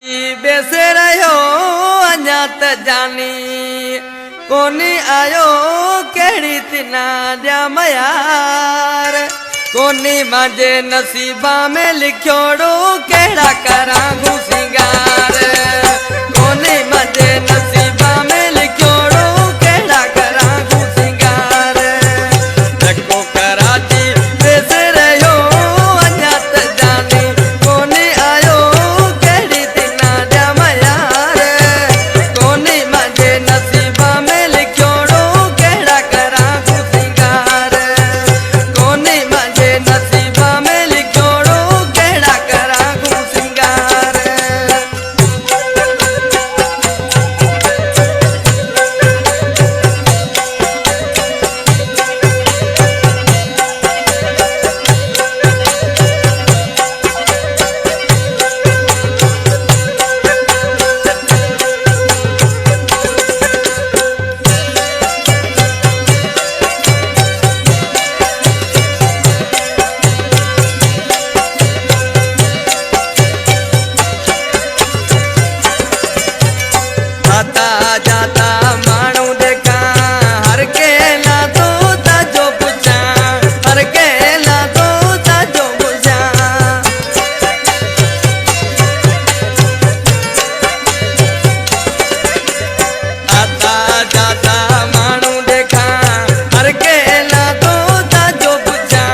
बेसे रहो अञा त जानी कोनी आयो केड़ी तिना ॼम यार कोनी मांजे नसीबा में लिखोड़ो केड़ा करा सिंगार कोनी मांजे नसीबा में लिखोड़ो केड़ा करा सिंगार रखो कराची बेसे रहो अञा त जानी कोनी आयो केड़ी तिना ॼम यार कोनी मांजे नसीबा में लिखोड़ो केड़ा करा सिंगार कोनी मांजे नसीबा में लिखोड़ो केड़ा करा सिंगार। आता जाता मानू देखा हर केला तो ताजो पूछा हर केला तो ताजो पूछा आता जाता मानू देखा हर केला तो ताजो पूछा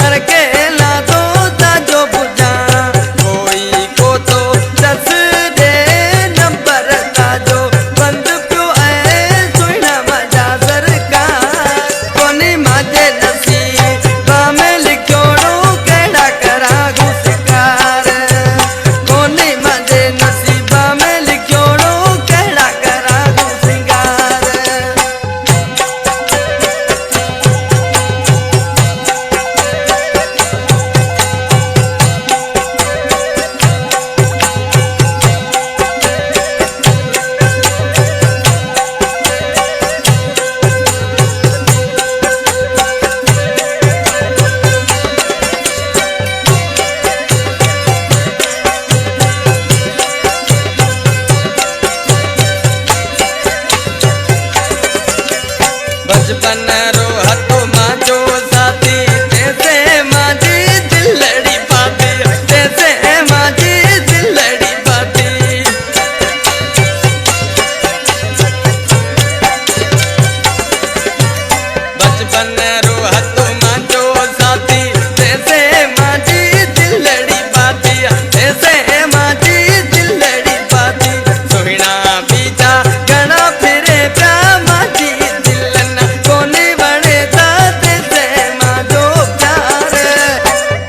हर केला तो ताजो पूछा कोई को तो दस दे नंबर ताजो बंद पियो है सुना मजा सरकार कोनी मांजे नसीबा में लिखोड़ो केड़ा करा गुस्कार कोनी मांजे नसीबा में लिखोड़ो केड़ा करा सिंगार। बचपन रो हतो मांजो साथी जैसे मांजी दिलड़ी पाती जैसे मांजी दिलड़ी पाती बचपन रो हतो मांजो साथी जैसे मांजी दिलड़ी पाती जैसे मांजी दिलड़ी पाती सोहिना बीजा घना फिरे प्या मांजी कोनी बने दाते से मांजो प्यार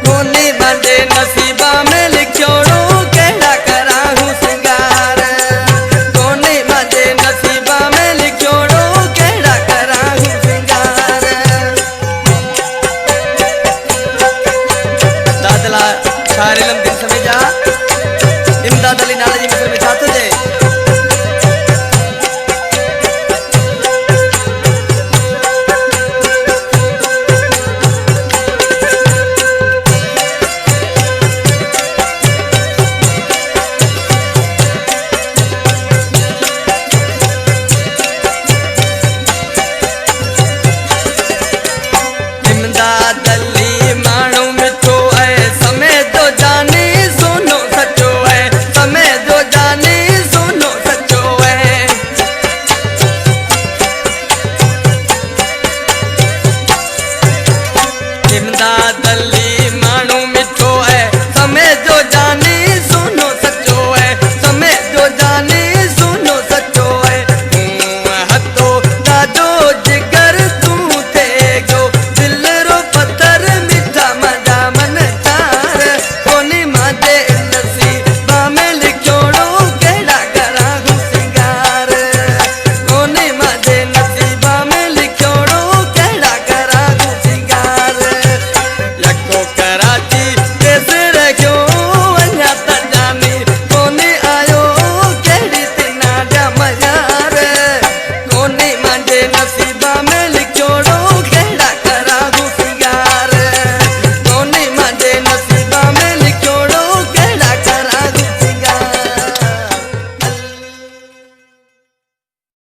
कोनी मांजे नसीबा में लिखोड़ो केड़ा करा सिंगार कोनी मांजे नसीबा में लिखोड़ो केड़ा करा सिंगार। दादला शायर इलम दिन समय जा इमदाद अली नाला जी मिस्र में चाहते थे